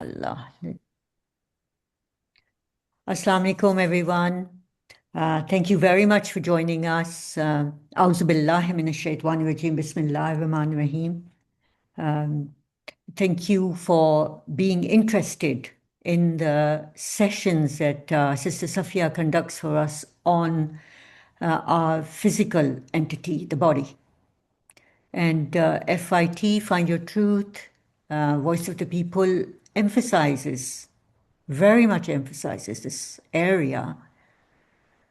Allah. Assalamu alaikum, everyone. Thank you very much for joining us. A'udhu billahi minash shaitanir rajim. Bismillahir rahmanir rahim. Thank you for being interested in the sessions that Sister Safia conducts for us on our physical entity, the body. And FIT, Find Your Truth, Voice of the People, very much emphasizes this area,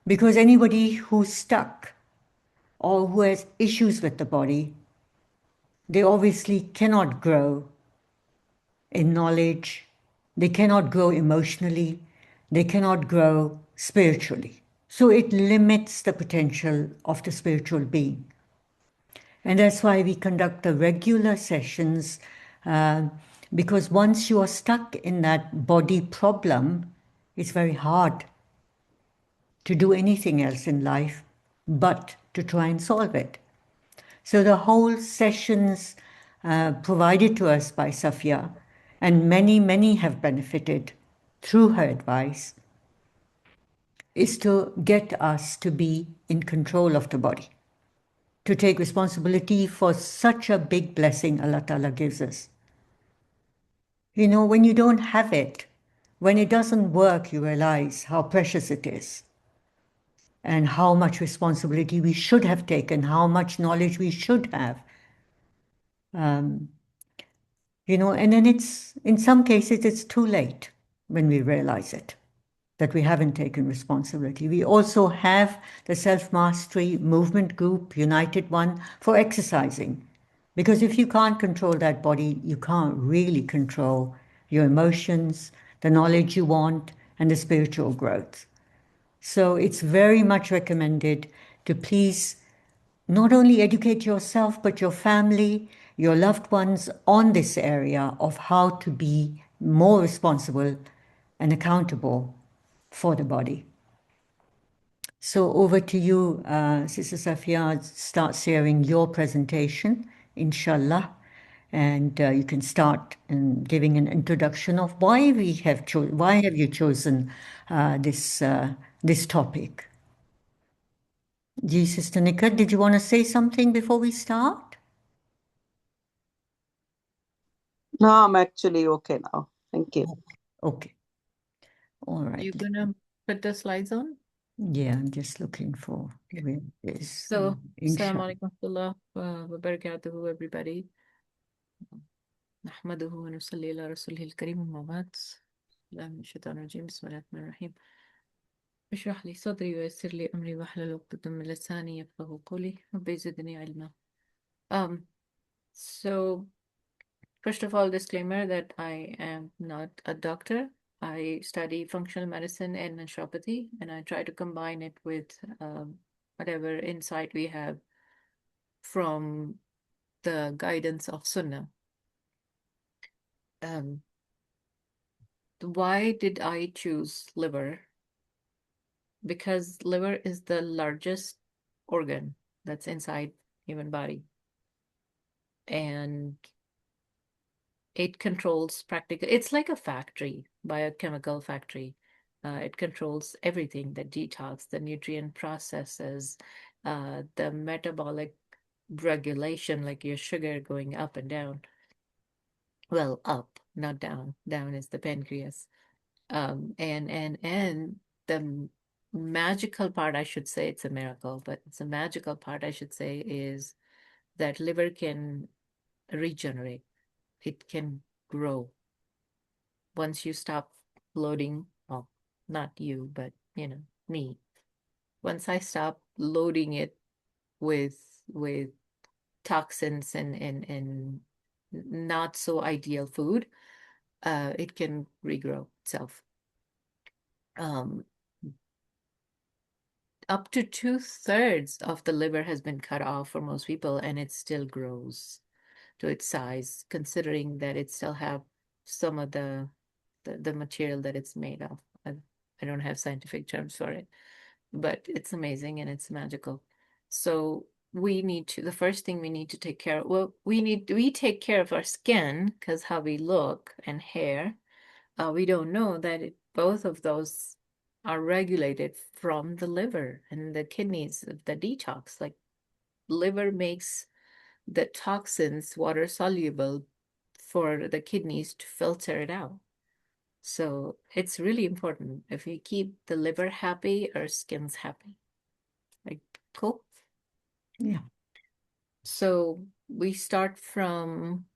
because anybody who's stuck or who has issues with the body, they obviously cannot grow in knowledge, they cannot grow emotionally, they cannot grow spiritually. So it limits the potential of the spiritual being. And that's why we conduct the regular sessions, because once you are stuck in that body problem, it's very hard to do anything else in life but to try and solve it. So the whole sessions provided to us by Safia, and many have benefited through her advice, is to get us to be in control of the body, to take responsibility for such a big blessing Allah Ta'ala gives us. You know, when you don't have it, when it doesn't work, you realize how precious it is and how much responsibility we should have taken, how much knowledge we should have. You know, and then in some cases, it's too late when we realize it, that we haven't taken responsibility. We also have the self-mastery movement group, United One, for exercising. Because if you can't control that body, you can't really control your emotions, the knowledge you want, and the spiritual growth. So it's very much recommended to please not only educate yourself, but your family, your loved ones on this area of how to be more responsible and accountable for the body. So over to you, Sister Safia. Start sharing your presentation, inshallah. And you can start in giving an introduction of why have you chosen this topic. Sister Nika, did you want to say something before we start? No, I'm actually okay now. Thank you. Okay. All right. You gonna put the slides on? Yeah, I'm just looking for where it is. So, Inshallah. Assalamu alaikum wa barakatuhu, everybody. نحمده ونصلي على رسوله الكريم أما بعد. لا من الشيطان الرجيم بسم الله الرحمن الرحيم. اشرح لي صدري ويسر لي أمري واحلل عقدة من لساني يفقهوا قولي ربي زدني علما. So first of all, disclaimer that I am not a doctor. I study functional medicine and naturopathy, and I try to combine it with whatever insight we have from the guidance of Sunnah. Why did I choose liver? Because liver is the largest organ that's inside human body, and it controls practically, it's like a factory, biochemical factory. It controls everything, the detox, the nutrient processes, the metabolic regulation, like your sugar going up and down. Well, up, not down. Down is the pancreas. And the magical part, I should say, it's a miracle, but it's a magical part, I should say, is that liver can regenerate. It can grow. Once you stop loading, well, not you, but me. Once I stop loading it with toxins and not so ideal food, it can regrow itself. Up to 2/3 of the liver has been cut off for most people, and it still grows to its size, considering that it still have some of the material that it's made of. I don't have scientific terms for it, but it's amazing and it's magical. So the first thing we need to take care of, well, we take care of our skin, because how we look, and hair, we don't know that both of those are regulated from the liver and the kidneys, the detox. Like liver makes the toxins water soluble for the kidneys to filter it out. So it's really important. If we keep the liver happy, our skin's happy. Like, cool. Yeah. So we start from,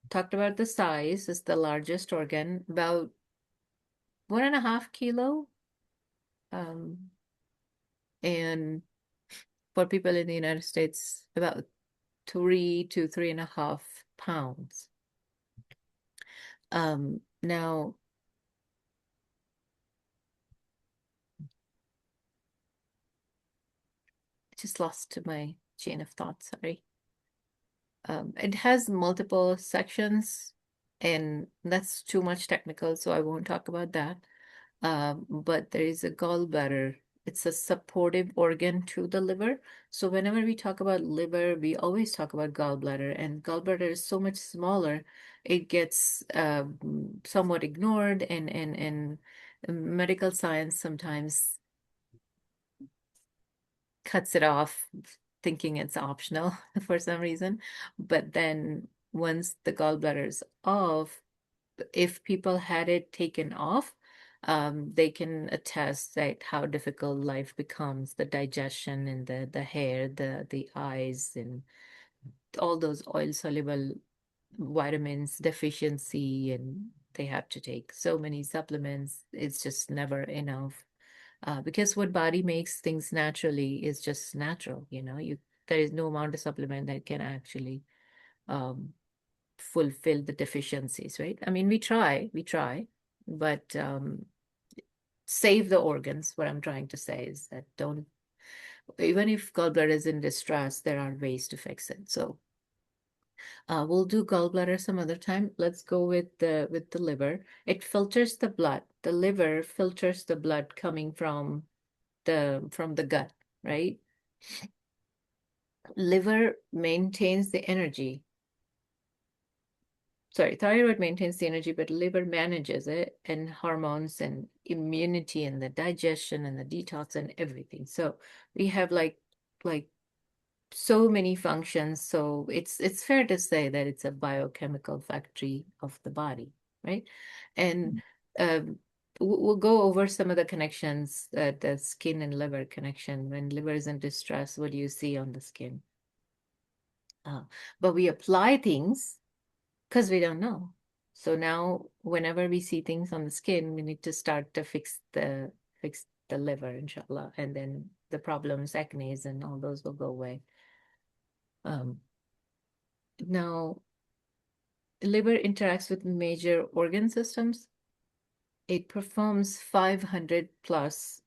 talked about the size, is the largest organ, about 1.5 kilo. And for people in the United States, about 3 to 3.5 pounds. Now, I just lost my chain of thought, sorry. It has multiple sections, and that's too much technical, so I won't talk about that. But there is a gallbladder. It's a supportive organ to the liver. So whenever we talk about liver, we always talk about gallbladder, and gallbladder is so much smaller. It gets somewhat ignored, and medical science sometimes cuts it off, thinking it's optional for some reason. But then once the gallbladder is off, if people had it taken off, they can attest that how difficult life becomes, the digestion and the hair, the eyes, and all those oil soluble vitamins deficiency, and they have to take so many supplements. It's just never enough. Because what body makes things naturally is just natural, there is no amount of supplement that can actually um, fulfill the deficiencies, right? I mean, we try, but save the organs. What I'm trying to say is that don't, even if gallbladder is in distress, there are ways to fix it. So we'll do gallbladder some other time. Let's go with the liver. It filters the blood. The liver filters the blood coming from the gut, right? Liver maintains the energy. Sorry, thyroid maintains the energy, but liver manages it, and hormones and immunity and the digestion and the detox and everything. So we have like so many functions. So it's fair to say that it's a biochemical factory of the body, right? And we'll go over some of the connections, the skin and liver connection. When liver is in distress, what do you see on the skin? But we apply things because we don't know. So now whenever we see things on the skin, we need to start to fix the liver, inshallah. And then the problems, acne and all those will go away. Now, liver interacts with major organ systems. It performs 500 plus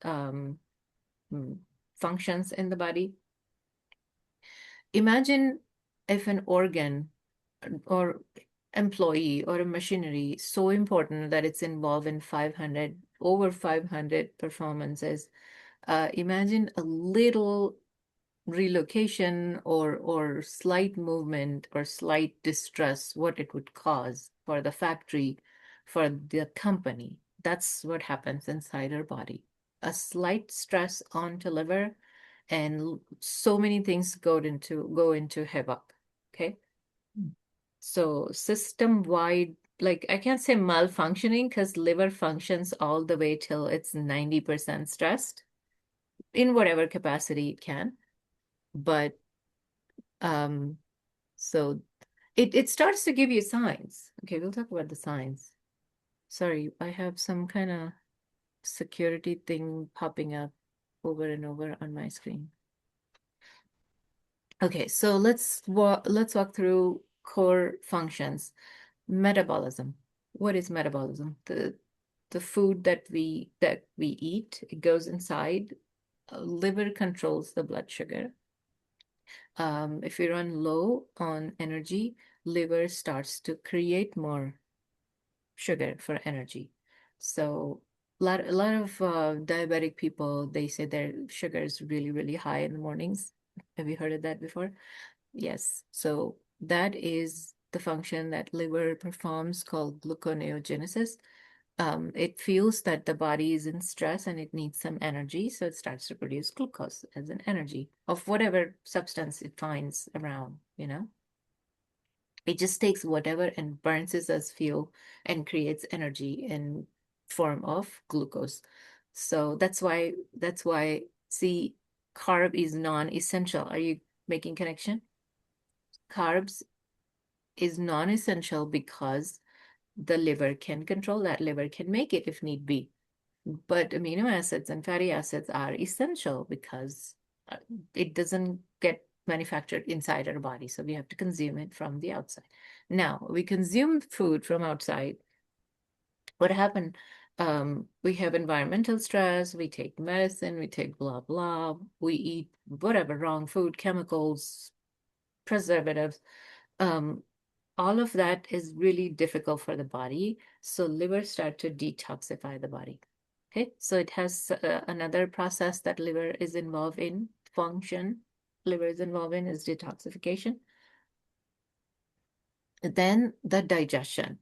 functions in the body. Imagine if an organ or employee or a machinery so important that it's involved in over 500 performances. Imagine a little relocation or slight movement or slight distress, what it would cause for the factory, for the company. That's what happens inside our body. A slight stress onto liver, and so many things go into havoc. Okay. So system-wide, like I can't say malfunctioning because liver functions all the way till it's 90% stressed in whatever capacity it can. But so it starts to give you signs. Okay, we'll talk about the signs. Sorry, I have some kind of security thing popping up over and over on my screen. Okay, so let's walk through core functions. Metabolism. What is metabolism? The food that we eat, it goes inside. Liver controls the blood sugar. If we run low on energy, liver starts to create more sugar for energy. So a lot of diabetic people, they say their sugar is really, really high in the mornings. Have you heard of that before? Yes. So that is the function that liver performs called gluconeogenesis. It feels that the body is in stress and it needs some energy, so it starts to produce glucose as an energy of whatever substance it finds around, you know. It just takes whatever and burns it as fuel and creates energy in form of glucose. So that's why see, carb is non-essential. Are you making connection? Carbs is non-essential because the liver can control that. Liver can make it if need be. But amino acids and fatty acids are essential because it doesn't get manufactured inside our body. So we have to consume it from the outside. Now, we consume food from outside. What happened? We have environmental stress, we take medicine, we take blah, blah, we eat whatever, wrong food, chemicals, preservatives. All of that is really difficult for the body. So liver start to detoxify the body. Okay, so it has another process that liver is involved in, function liver is involved in is detoxification. Then the digestion.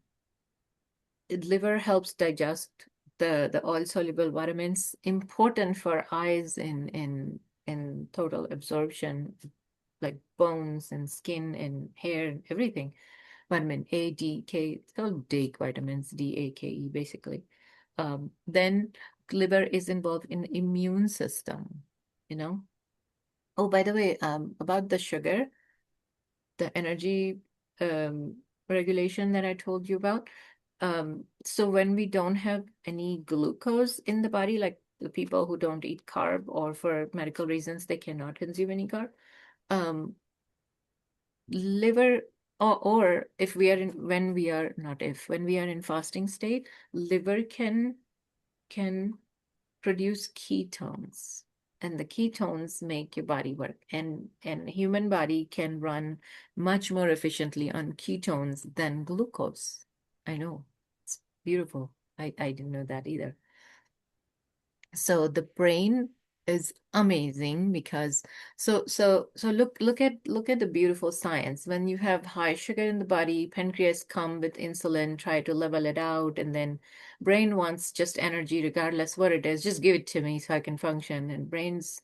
Liver helps digest the oil-soluble vitamins, important for eyes in total absorption, like bones and skin and hair and everything. Vitamin A, D, K, it's called DAKE vitamins, D-A-K-E, basically. Then liver is involved in immune system, you know. Oh, by the way, about the sugar, the energy regulation that I told you about. So when we don't have any glucose in the body, like the people who don't eat carb or for medical reasons, they cannot consume any carb. Liver, or if we are in, when we are not if, when we are in fasting state, liver can produce ketones. And the ketones make your body work. And human body can run much more efficiently on ketones than glucose. I know. It's beautiful. I didn't know that either. So the brain is amazing because so look at the beautiful science. When you have high sugar in the body, pancreas come with insulin, try to level it out, and then brain wants just energy regardless what it is. Just give it to me so I can function. And brain's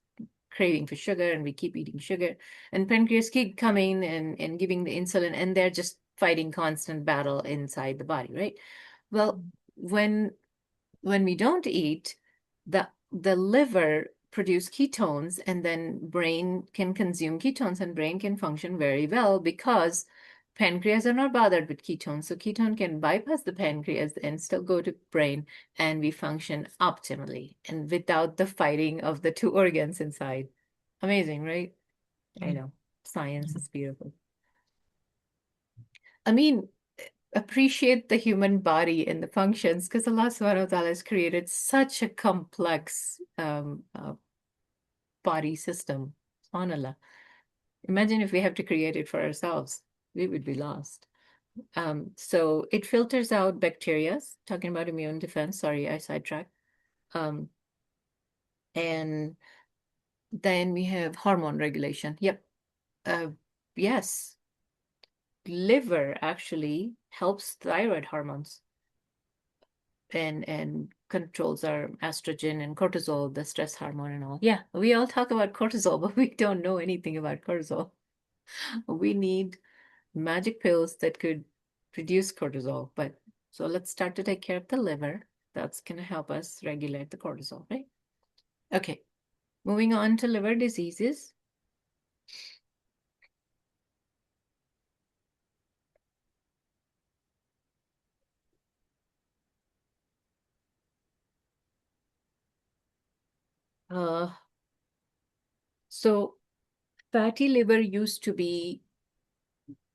craving for sugar, and we keep eating sugar. And pancreas keep coming and giving the insulin, and they're just fighting constant battle inside the body, right? Well, when we don't eat, the liver produce ketones, and then brain can consume ketones, and brain can function very well because pancreas are not bothered with ketones. So ketone can bypass the pancreas and still go to brain, and we function optimally and without the fighting of the two organs inside. Amazing, right? I know. Science is beautiful. I mean, appreciate the human body and the functions, because Allah subhanahu wa ta'ala has created such a complex body system. SubhanAllah. Imagine if we have to create it for ourselves, we would be lost. So it filters out bacteria, talking about immune defense. Sorry, I sidetracked. And then we have hormone regulation. Yep. Yes. Liver actually helps thyroid hormones and controls our estrogen and cortisol, the stress hormone and all. Yeah, we all talk about cortisol, but we don't know anything about cortisol. We need magic pills that could reduce cortisol. But so let's start to take care of the liver. That's going to help us regulate the cortisol, right? Okay, moving on to liver diseases. So fatty liver used to be,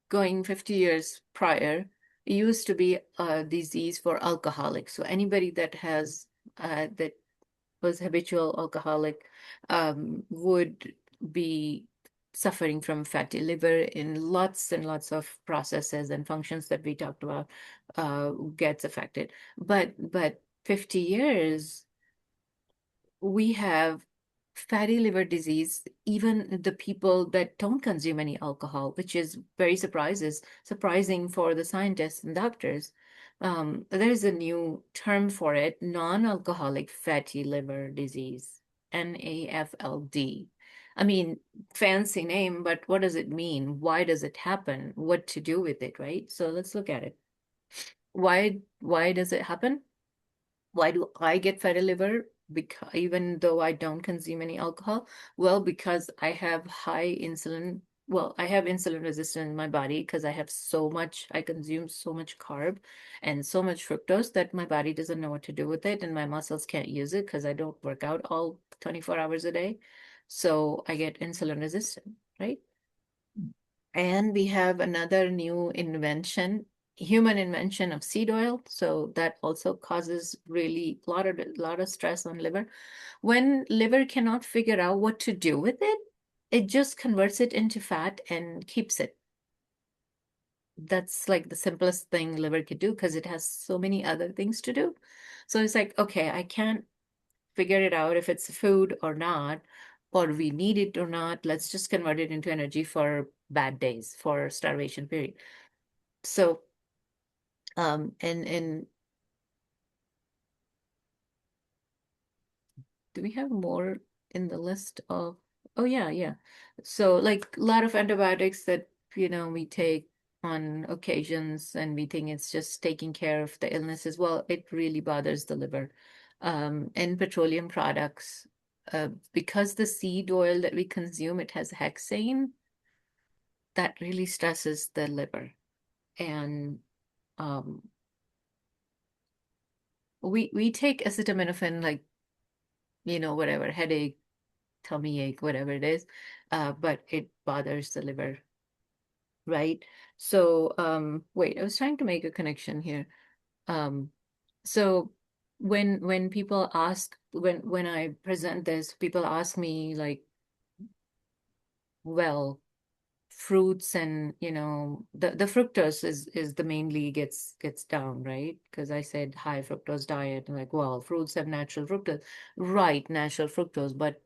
going 50 years prior, it used to be a disease for alcoholics. So anybody that has that was habitual alcoholic would be suffering from fatty liver in lots and lots of processes and functions that we talked about gets affected. But 50 years, we have fatty liver disease, even the people that don't consume any alcohol, which is very surprising for the scientists and doctors. There's a new term for it, non-alcoholic fatty liver disease, NAFLD. I mean, fancy name, but what does it mean? Why does it happen? What to do with it, right? So let's look at it. Why does it happen? Why do I get fatty liver? Because even though I don't consume any alcohol, well, because I have high insulin. Well, I have insulin resistance in my body because I consume so much carb and so much fructose that my body doesn't know what to do with it, and my muscles can't use it because I don't work out all 24 hours a day. So I get insulin resistant, right? And we have another new invention, human invention of seed oil. So that also causes really lot of stress on liver. When liver cannot figure out what to do with it, it just converts it into fat and keeps it. That's like the simplest thing liver could do because it has so many other things to do. So it's like, okay, I can't figure it out if it's food or not, or we need it or not. Let's just convert it into energy for bad days, for starvation period. So, and do we have more in the list of, oh yeah, yeah. So like a lot of antibiotics that, we take on occasions and we think it's just taking care of the illness as well. It really bothers the liver. And petroleum products, because the seed oil that we consume, it has hexane, that really stresses the liver. And um, we take acetaminophen, like, whatever, headache, tummy ache, whatever it is, but it bothers the liver, right? So, wait, I was trying to make a connection here. Um, so when people ask, when I present this, people ask me like, well, fruits and the fructose is the mainly gets down, right? Because I said high fructose diet, and like, well, fruits have natural fructose, right? Natural fructose, but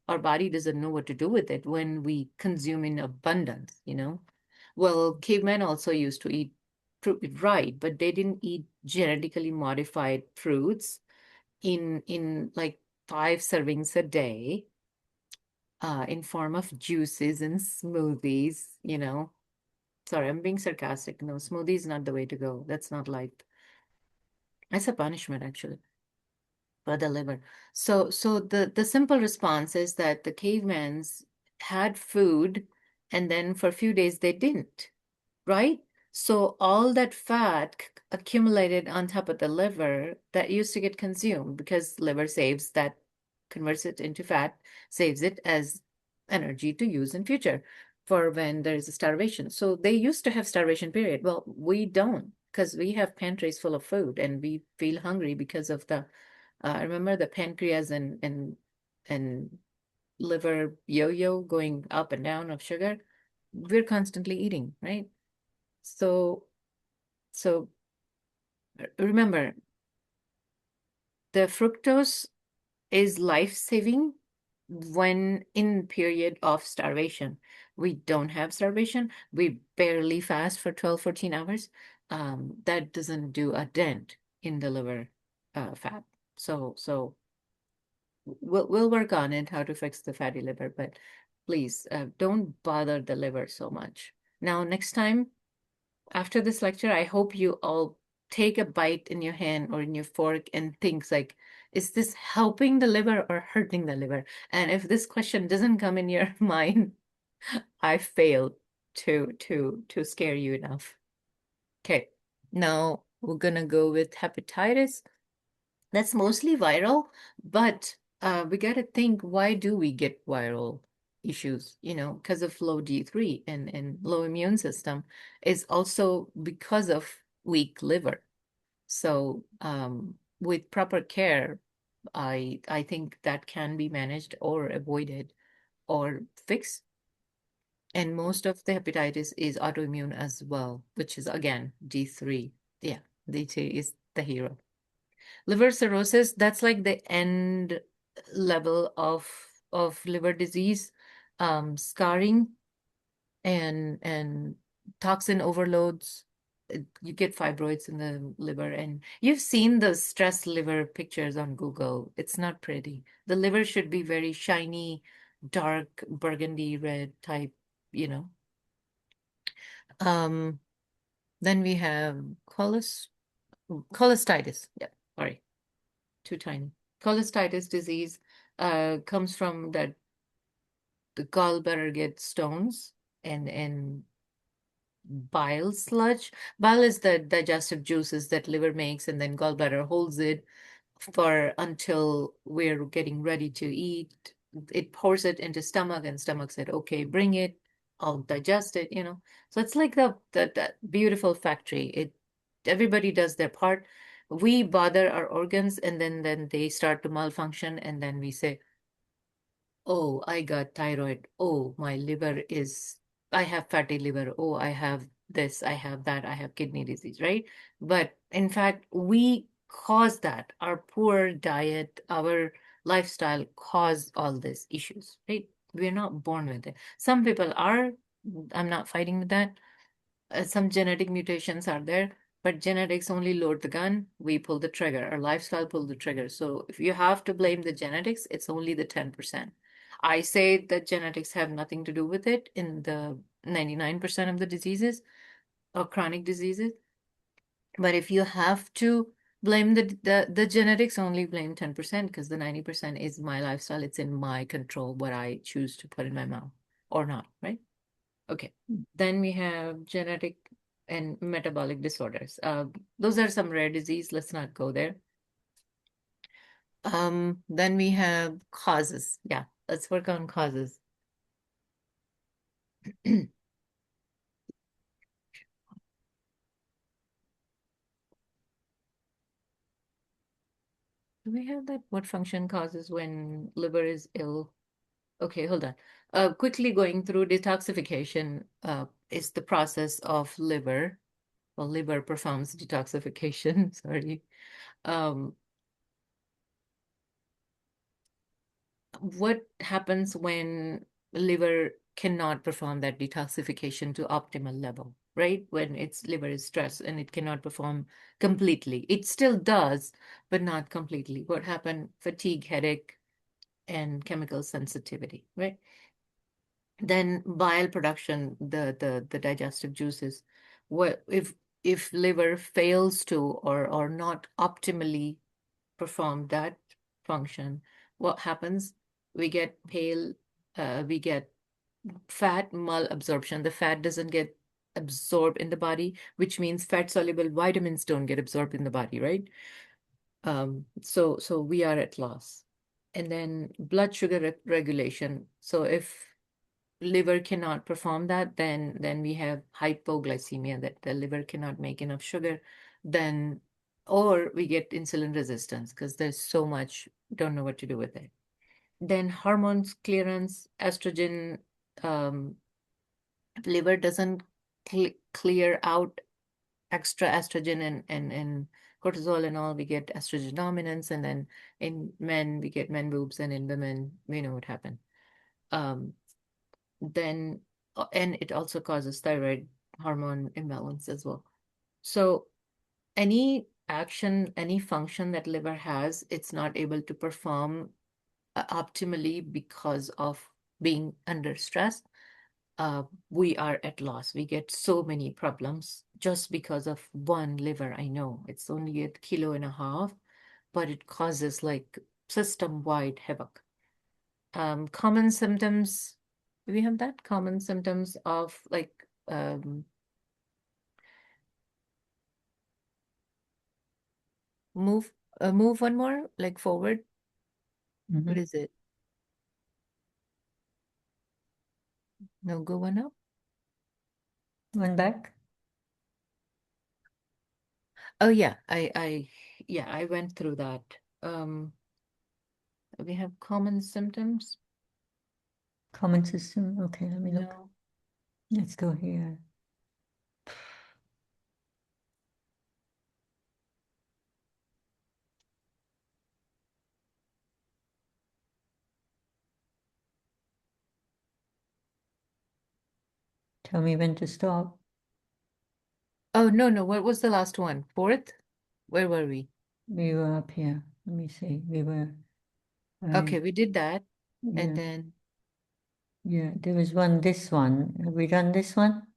our body doesn't know what to do with it when we consume in abundance. Well, cavemen also used to eat fruit, right? But they didn't eat genetically modified fruits in like 5 servings a day, in form of juices and smoothies. Sorry, I'm being sarcastic. No, smoothie is not the way to go. That's not life. That's a punishment, actually, for the liver. So the simple response is that the cavemans had food, and then for a few days they didn't, right? So all that fat accumulated on top of the liver that used to get consumed, because liver saves that, converts it into fat, saves it as energy to use in future for when there's a starvation. So they used to have starvation period. Well, we don't, because we have pantries full of food and we feel hungry because of the remember the pancreas and liver yo-yo going up and down of sugar. We're constantly eating, right? So remember, the fructose is life-saving when in period of starvation. We don't have starvation. We barely fast for 12, 14 hours. That doesn't do a dent in the liver fat. So we'll work on it, how to fix the fatty liver, but please don't bother the liver so much. Now, next time, after this lecture, I hope you all take a bite in your hand or in your fork and think like, is this helping the liver or hurting the liver? And if this question doesn't come in your mind, I failed to scare you enough. Okay, now we're gonna go with hepatitis. That's mostly viral, but we gotta think, why do we get viral issues? Because of low D3 and low immune system, is also because of weak liver. So with proper care, I think that can be managed or avoided or fixed. And most of the hepatitis is autoimmune as well, which is again D3. Yeah, D3 is the hero. Liver cirrhosis, that's like the end level of liver disease, scarring and toxin overloads, you get fibroids in the liver, and you've seen the stress liver pictures on Google. It's not pretty. The liver should be very shiny, dark, burgundy red type, you know. Then we have cholestasis. Yeah, sorry, too tiny. Cholestasis disease comes from that the gallbladder gets stones and bile sludge. Bile is the digestive juices that liver makes, and then gallbladder holds it for until we're getting ready to eat. It pours it into stomach, and stomach said, "Okay, bring it. I'll digest it." So it's like the beautiful factory. Everybody does their part. We bother our organs, and then they start to malfunction, and then we say, "Oh, I got thyroid. Oh, my liver is, I have fatty liver. Oh, I have this, I have that, I have kidney disease," right? But in fact, we cause that. Our poor diet, our lifestyle cause all these issues, right? We're not born with it. Some people are, I'm not fighting with that. Some genetic mutations are there, but genetics only load the gun. We pull the trigger. Our lifestyle pull the trigger. So if you have to blame the genetics, it's only the 10%. I say that genetics have nothing to do with it in the 99% of the diseases or chronic diseases. But if you have to blame the genetics, only blame 10% because the 90% is my lifestyle. It's in my control what I choose to put in my mouth or not, right? Okay. Then we have genetic and metabolic disorders. Those are some rare disease. Let's not go there. Then we have causes. Yeah, let's work on causes. Do we have that? What function causes when liver is ill? Okay, hold on. Quickly going through detoxification is the process of liver. Well, liver performs detoxification, sorry. What happens when liver cannot perform that detoxification to optimal level, right? When its liver is stressed and it cannot perform completely. It still does, but not completely. What happened? Fatigue, headache, and chemical sensitivity, right? Then bile production, the digestive juices. What if liver fails to or not optimally perform that function, what happens? We get pale, we get fat malabsorption. The fat doesn't get absorbed in the body, which means fat soluble vitamins don't get absorbed in the body, right? So we are at loss. And then blood sugar regulation. So if liver cannot perform that, then we have hypoglycemia, that the liver cannot make enough sugar, then or we get insulin resistance because there's so much, don't know what to do with it. Then hormones clearance, estrogen, liver doesn't clear out extra estrogen and cortisol and all. We get estrogen dominance, and then in men we get men boobs, and in women we know what happened. Then and it also causes thyroid hormone imbalance as well. So any action, any function that liver has, it's not able to perform optimally because of being under stress. We are at loss. We get so many problems just because of one liver. I know it's only 1.5 kilos, but it causes like system-wide havoc. Common symptoms, do we have that? Common symptoms of like move one more, like forward. What is it? No, go one up. One back. Oh yeah, I went through that. We have common symptoms. Common system. Okay, let me look. No. Let's go here. Tell me when to stop. Oh Oh, no. What was the last one? Fourth? Where were we? We were up here. Let me see. We were, Okay, we did that. And yeah, then, yeah, there was one, this one. Have we done this one?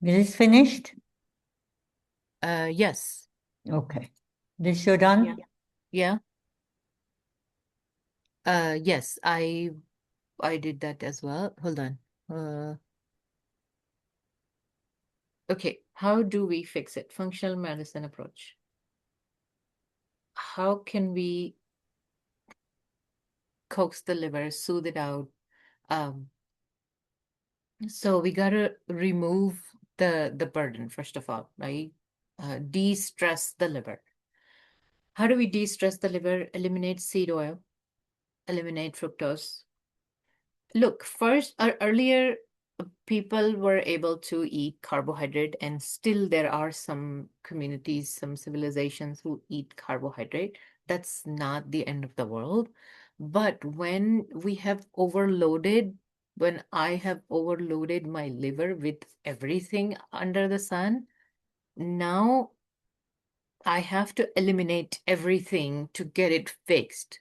Is this finished? yes. Okay. This you're done? Yeah. Yes, I did that as well. Hold on. Okay, how do we fix it? Functional medicine approach. How can we coax the liver, soothe it out? Um, so we gotta remove the burden, first of all, right? De-stress the liver. How do we de-stress the liver? Eliminate seed oil, eliminate fructose. Look, first, earlier people were able to eat carbohydrate, and still there are some communities, some civilizations who eat carbohydrate. That's not the end of the world. But when I have overloaded my liver with everything under the sun, now I have to eliminate everything to get it fixed,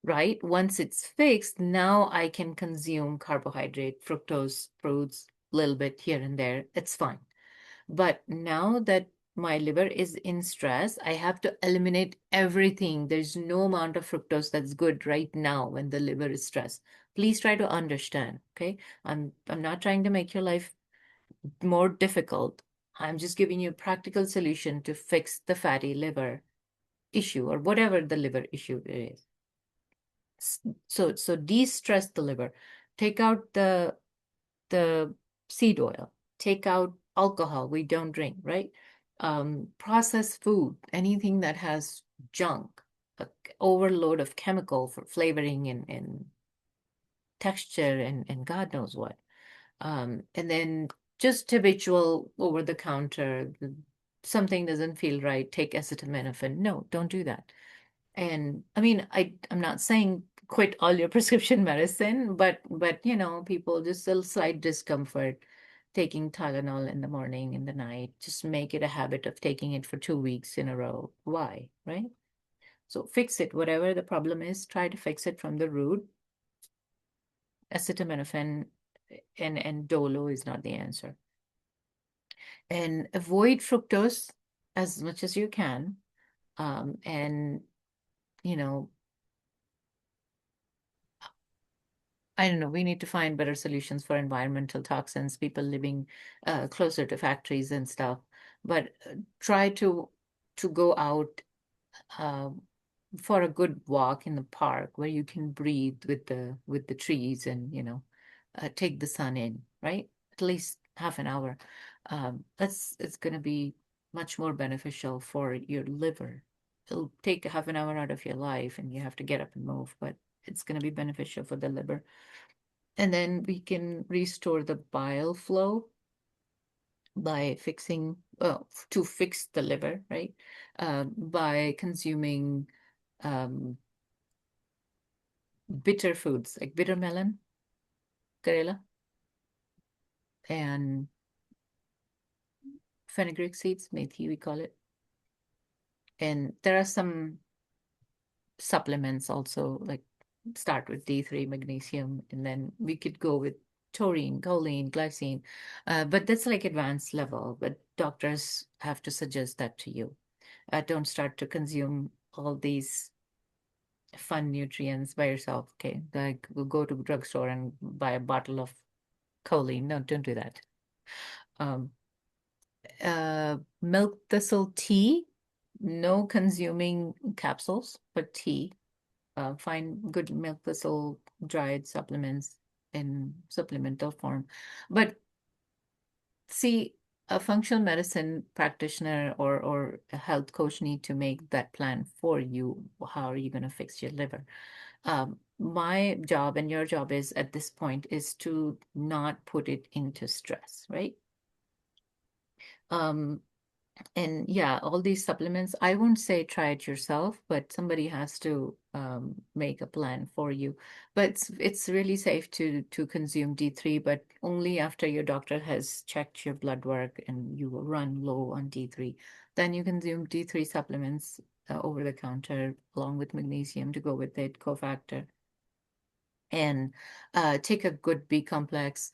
right? Once it's fixed, now I can consume carbohydrate, fructose, fruits, a little bit here and there. It's fine. But now that my liver is in stress, I have to eliminate everything. There's no amount of fructose that's good right now when the liver is stressed. Please try to understand, okay? I'm not trying to make your life more difficult. I'm just giving you a practical solution to fix the fatty liver issue or whatever the liver issue is. So de-stress the liver. Take out the seed oil. Take out alcohol. We don't drink, right? Processed food, anything that has junk, a overload of chemical for flavoring and texture and God knows what. And then just habitual over the counter, something doesn't feel right, take acetaminophen. No, don't do that. And I mean, I'm not saying quit all your prescription medicine, but people just a slight discomfort taking Tylenol in the morning, in the night, just make it a habit of taking it for 2 weeks in a row. Why, right? So fix it, whatever the problem is, try to fix it from the root. Acetaminophen and Dolo is not the answer. And avoid fructose as much as you can. And you know, I don't know, we need to find better solutions for environmental toxins, people living closer to factories and stuff. But try to go out uh, for a good walk in the park where you can breathe with the trees and take the sun in, right? At least half an hour. It's going to be much more beneficial for your liver. It'll take half an hour out of your life and you have to get up and move, but it's going to be beneficial for the liver. And then we can restore the bile flow by to fix the liver, right? By consuming bitter foods like bitter melon, karela, and fenugreek seeds, methi we call it. And there are some supplements also, like start with D3 magnesium, and then we could go with taurine, choline, glycine. But that's like advanced level, but doctors have to suggest that to you. Don't start to consume all these fun nutrients by yourself. Okay, like we'll go to the drugstore and buy a bottle of choline. No, don't do that. Um, Milk thistle tea, no consuming capsules, but tea. Find good milk thistle dried supplements in supplemental form. But see, a functional medicine practitioner or a health coach need to make that plan for you. How are you going to fix your liver? My job and your job is at this point is to not put it into stress, right? And yeah, all these supplements, I won't say try it yourself, but somebody has to make a plan for you. But it's really safe to consume D3, but only after your doctor has checked your blood work and you will run low on D3. Then you consume D3 supplements over the counter along with magnesium to go with it, cofactor. And take a good B complex.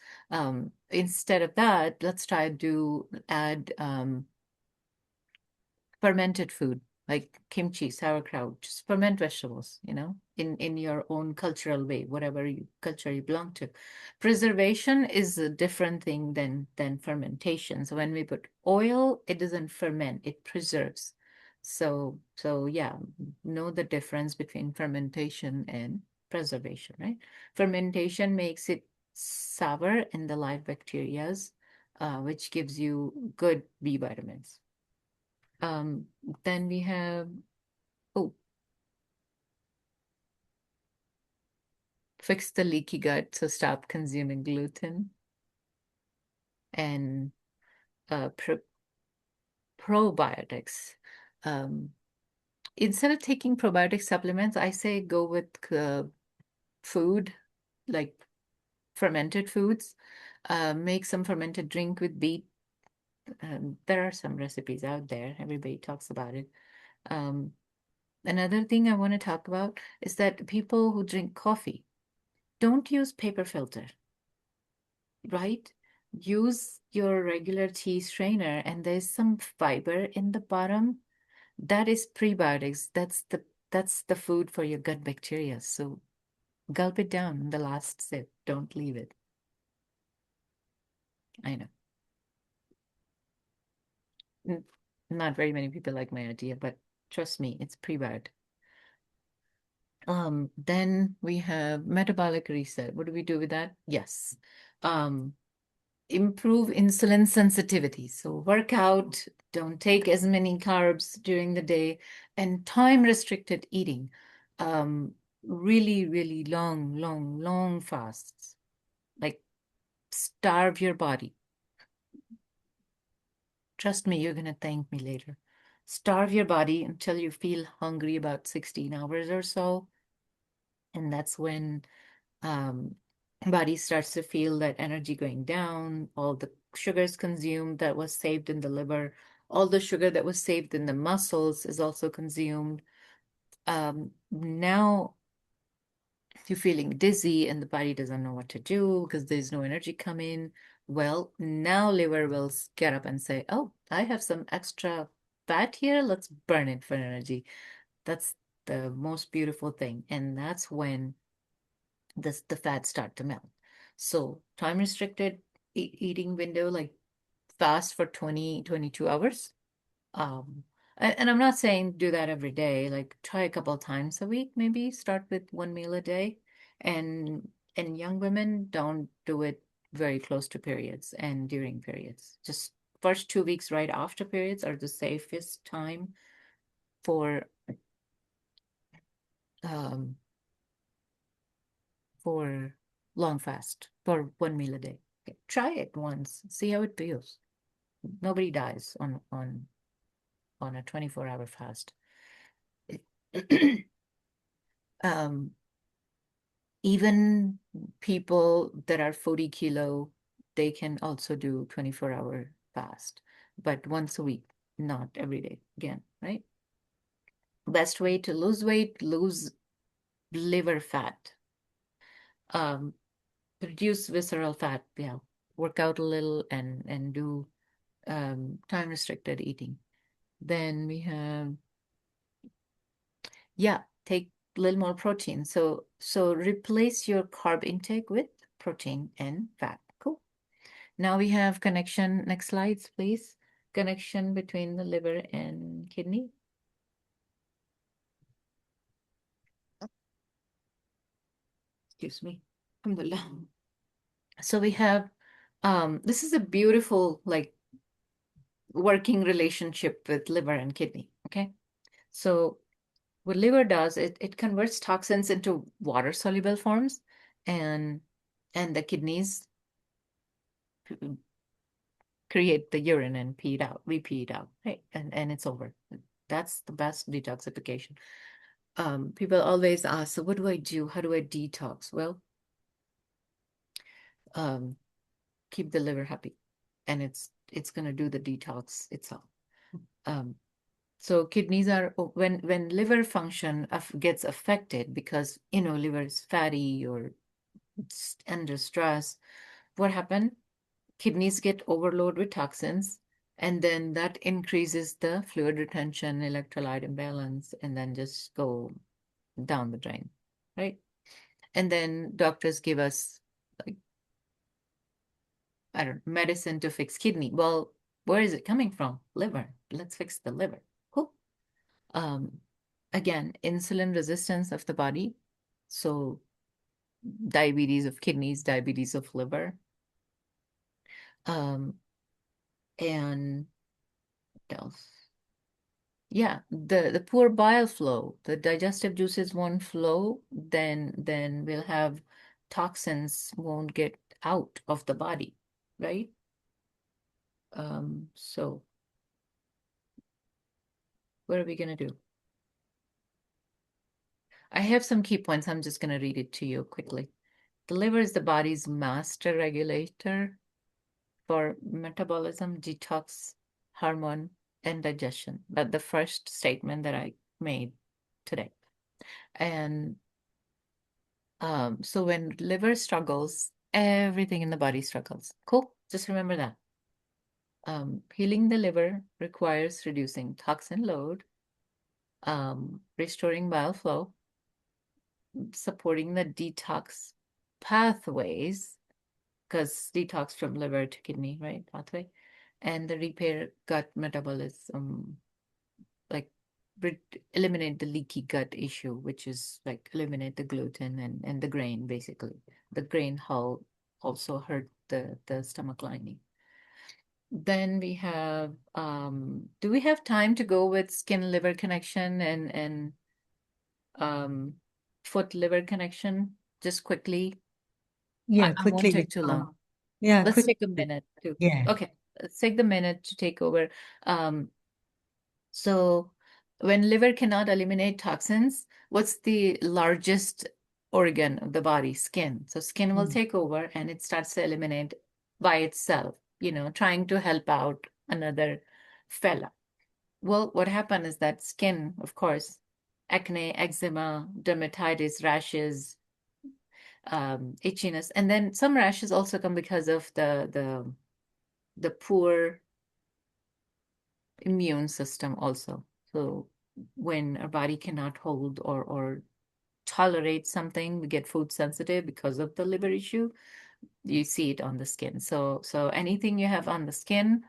Instead of that, let's try to add fermented food like kimchi, sauerkraut, just ferment vegetables, in your own cultural way, whatever culture you belong to. Preservation is a different thing than fermentation. So when we put oil, it doesn't ferment, it preserves. So yeah, know the difference between fermentation and preservation, right? Fermentation makes it sour in the live bacterias, which gives you good B vitamins. Um, then we have, oh, fix the leaky gut, so stop consuming gluten. And probiotics. Um, Instead of taking probiotic supplements, I say go with food, like fermented foods. Make some fermented drink with beet. There are some recipes out there. Everybody talks about it. Um, Another thing I want to talk about is that people who drink coffee, don't use paper filter, right? Use your regular tea strainer, and there's some fiber in the bottom. That is prebiotics. That's the food for your gut bacteria. So gulp it down in the last sip. Don't leave it. I know. Not very many people like my idea, but trust me, it's prebiotic. Then we have metabolic reset. What do we do with that? Yes. Improve insulin sensitivity. So work out, don't take as many carbs during the day, and time restricted eating. Really, really long fasts. Like starve your body. Trust me, you're going to thank me later. Starve your body until you feel hungry about 16 hours or so. And that's when body starts to feel that energy going down, all the sugars consumed that was saved in the liver, all the sugar that was saved in the muscles is also consumed. Now you're feeling dizzy and the body doesn't know what to do because there's no energy coming. Well, now liver will get up and say, oh, I have some extra fat here. Let's burn it for energy. That's the most beautiful thing. And that's when the fats start to melt. So time restricted eating window, like fast for 22 hours. Um, and I'm not saying do that every day, like try a couple times a week, maybe start with one meal a day. And young women don't do it very close to periods and during periods. Just first 2 weeks right after periods are the safest time for um for long fast for one meal a day. Okay, try it once, see how it feels. Nobody dies on a 24-hour fast. um, Even people that are 40 kilo, they can also do 24-hour fast, but once a week, not every day. Again, right? Best way to lose weight, lose liver fat. Reduce visceral fat, yeah. Work out a little and do time restricted eating. Then we have, yeah, take a little more protein. So replace your carb intake with protein and fat. Cool. Now we have connection. Next slides, please. Connection between the liver and kidney. Excuse me. Alhamdulillah. So we have, this is a beautiful, like, working relationship with liver and kidney. Okay. So what liver does, it converts toxins into water soluble forms, and the kidneys create the urine and pee it out. We pee it out, right? And it's over. That's the best detoxification. People always ask, so what do I do? How do I detox? Well, keep the liver happy, and it's gonna do the detox itself. So kidneys are when liver function gets affected because liver is fatty or it's under stress. What happened? Kidneys get overloaded with toxins, and then that increases the fluid retention, electrolyte imbalance, and then just go down the drain, right? And then doctors give us, like, I don't know, medicine to fix kidney. Well, where is it coming from? Liver. Let's fix the liver. Cool. Again, insulin resistance of the body. So diabetes of kidneys, diabetes of liver. And what else? Yeah, the poor bile flow, the digestive juices won't flow, then we'll have toxins won't get out of the body, right? So what are we gonna do? I have some key points. I'm just gonna read it to you quickly. The liver is the body's master regulator for metabolism, detox, hormone, and digestion. That's the first statement that I made today. And so when liver struggles, everything in the body struggles. Cool. Just remember that. Healing the liver requires reducing toxin load, restoring bile flow, supporting the detox pathways, because detox from liver to kidney, right? Pathway, and the repair gut metabolism, like eliminate the leaky gut issue, which is like eliminate the gluten and the grain, basically. The grain hull also hurt the stomach lining. Then we have, do we have time to go with skin liver connection and foot liver connection just quickly? Yeah, I won't quickly. take too long. Yeah, Let's quickly. take a minute to, Yeah. okay, let's take the minute to take over. So when liver cannot eliminate toxins, what's the largest organ of the body? Skin. So skin will take over and it starts to eliminate by itself, trying to help out another fella. Well, what happened is that skin, of course, acne, eczema, dermatitis, rashes, itchiness, and then some rashes also come because of the poor immune system also. So when our body cannot hold or tolerate something, we get food sensitive because of the liver issue. You see it on the skin. So anything you have on the skin,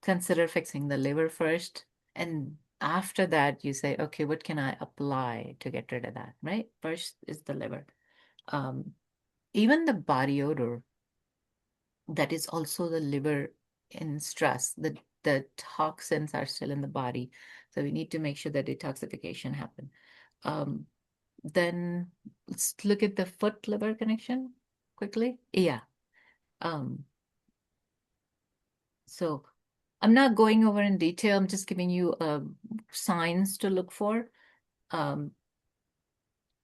consider fixing the liver first. And after that, you say, okay, what can I apply to get rid of that, right? First is the liver. Even the body odor, that is also the liver in stress. The toxins are still in the body. So we need to make sure that detoxification happen. Then let's look at the foot liver connection quickly. Yeah. So I'm not going over in detail. I'm just giving you signs to look for.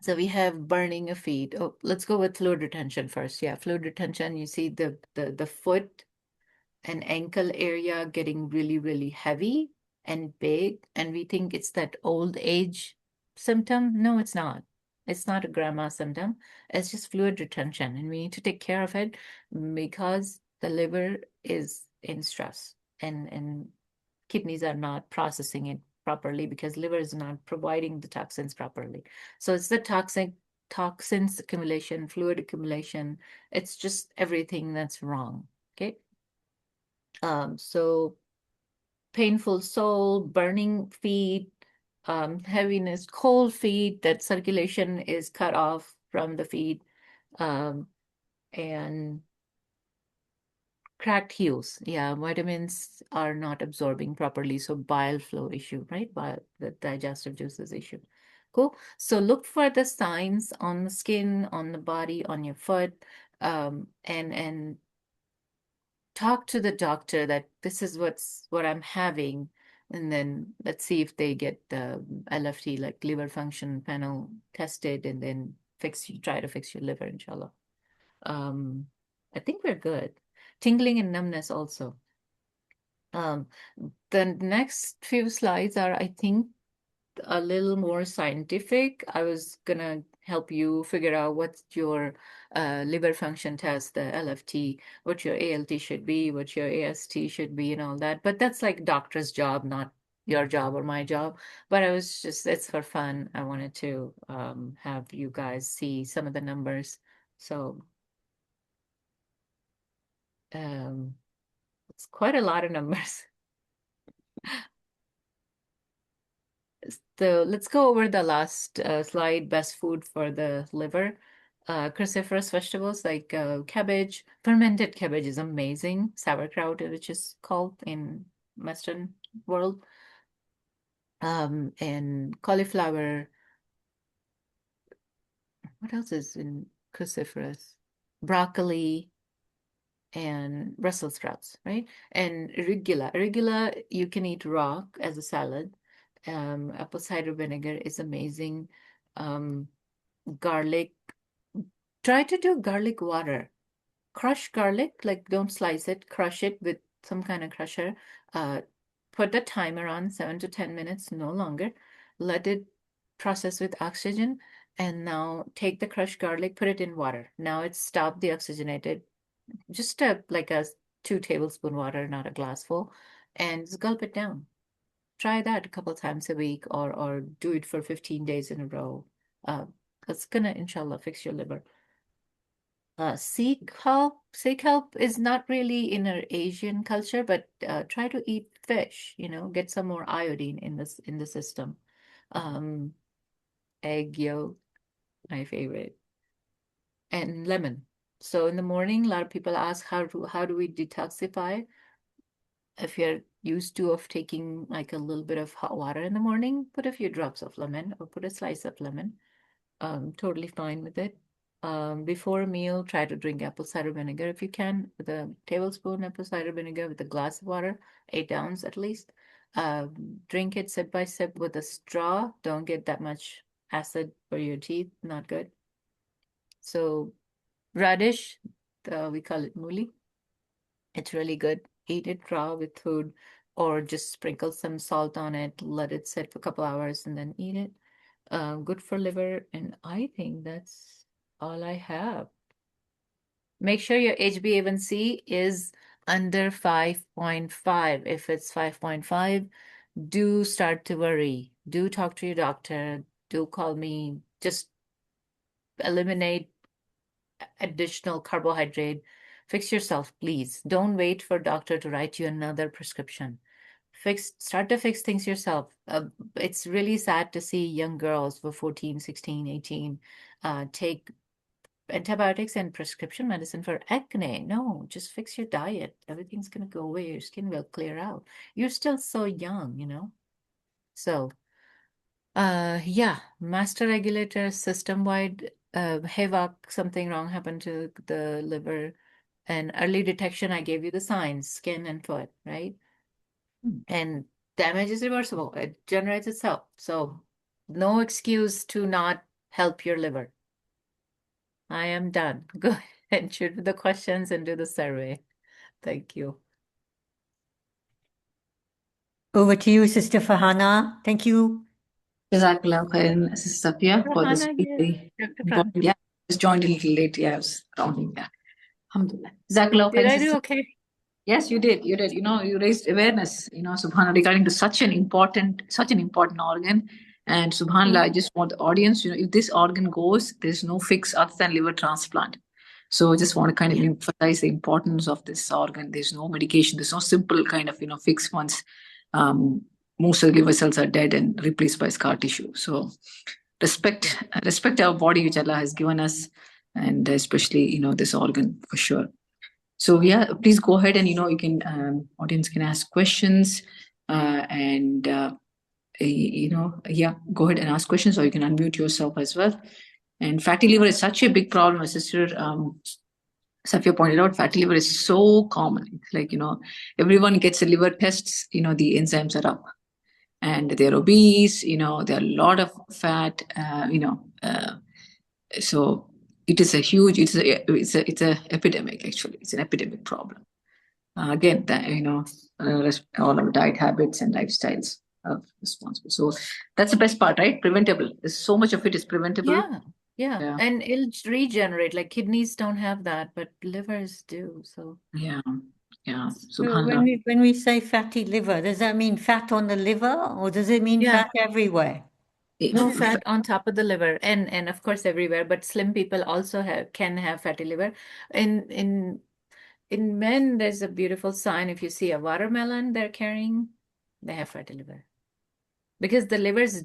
So we have burning of feet. Oh, let's go with fluid retention first. Yeah, fluid retention. You see the foot and ankle area getting really, really heavy and big, and we think it's that old age symptom. No, it's not. It's not a grandma symptom. It's just fluid retention, and we need to take care of it because the liver is in stress and kidneys are not processing it properly because liver is not providing the toxins properly. So it's the toxins accumulation, fluid accumulation. It's just everything that's wrong. Okay. So painful sole, burning feet, heaviness, cold feet, that circulation is cut off from the feet, and cracked heels. Yeah, vitamins are not absorbing properly, so bile flow issue, right? The digestive juices issue. Cool. So look for the signs on the skin, on the body, on your foot, and talk to the doctor that this is what I'm having, and then let's see if they get the LFT, like liver function panel, tested, and then try to fix your liver, inshallah. I think we're good. Tingling and numbness also. The next few slides are, I think, a little more scientific. I was gonna help you figure out what's your liver function test, the LFT, what your ALT should be, what your AST should be, and all that. But that's like doctor's job, not your job or my job. But it's for fun. I wanted to have you guys see some of the numbers. So it's quite a lot of numbers. So let's go over the last slide, best food for the liver. Cruciferous vegetables like cabbage. Fermented cabbage is amazing. Sauerkraut, which is called in Western world. And cauliflower. What else is in cruciferous? Broccoli and Brussels sprouts, right? And arugula. Arugula you can eat raw as a salad. Apple cider vinegar is amazing. Garlic. Try to do garlic water. Crush garlic, like don't slice it, crush it with some kind of crusher. Put the timer on 7 to 10 minutes, no longer. Let it process with oxygen. And now take the crushed garlic, put it in water. Now it's stopped the oxygenated, just like a 2 tablespoon water, not a glassful, and just gulp it down. Try that a couple times a week, or do it for 15 days in a row. That's gonna, inshallah, fix your liver. Sikh help is not really in our Asian culture, but try to eat fish, get some more iodine in the system. Egg yolk, my favorite. And lemon. So in the morning, a lot of people ask how do we detoxify? If you're used to taking like a little bit of hot water in the morning, put a few drops of lemon or put a slice of lemon. Totally fine with it. Before a meal, try to drink apple cider vinegar if you can, with a tablespoon apple cider vinegar with a glass of water, 8 ounces at least. Drink it sip by sip with a straw. Don't get that much acid for your teeth, not good. So radish, we call it mooli. It's really good. Eat it raw with food, or just sprinkle some salt on it, let it sit for a couple hours, and then eat it. Good for liver, and I think that's all I have. Make sure your HbA1c is under 5.5. If it's 5.5, do start to worry. Do talk to your doctor. Do call me. Just eliminate additional carbohydrate. Fix yourself, please. Don't wait for doctor to write you another prescription. Start to fix things yourself. It's really sad to see young girls for 14, 16, 18 take antibiotics and prescription medicine for acne. No, just fix your diet. Everything's going to go away. Your skin will clear out. You're still so young, So, yeah, master regulator, system-wide, HVAC, something wrong happened to the liver. And early detection, I gave you the signs, skin and foot, right? And damage is reversible. It generates itself. So no excuse to not help your liver. I am done. Go ahead and shoot the questions and do the survey. Thank you. Over to you, Sister Farhana. Thank you. Jazakallah khairan, Sr Safia, for this Farhana here. very Dr. important. Farhana. Yeah, I just joined a little late. Yeah, I was rounding. Yeah, alhamdulillah. Jazakallah Did khairan, I do Sister. okay? Yes, you did. You did. You raised awareness. Subhanallah, regarding to such an important organ. And Subhanallah, I just want the audience. If this organ goes, there's no fix other than liver transplant. So I just want to kind of emphasize the importance of this organ. There's no medication. There's no simple kind of fix once most of the liver cells are dead and replaced by scar tissue. So respect our body, which Allah has given us, and especially this organ for sure. So yeah, please go ahead and you can audience can ask questions and yeah, go ahead and ask questions, or you can unmute yourself as well. And fatty liver is such a big problem, Sister Safia pointed out, fatty liver is so common. It's like, everyone gets a liver tests, the enzymes are up and they're obese, there are a lot of fat, so it is a huge, it's a epidemic, actually. It's an epidemic problem. Again, that, all our diet habits and lifestyles are responsible. So that's the best part, right? Preventable. There's so much of it is preventable. Yeah. And it'll regenerate. Like kidneys don't have that, but livers do. So Yeah. So Subhanallah. when we say fatty liver, does that mean fat on the liver or does it mean Yeah. fat everywhere? No fat on top of the liver, and of course everywhere. But slim people also can have fatty liver. In men, there's a beautiful sign. If you see a watermelon they're carrying, they have fatty liver because the livers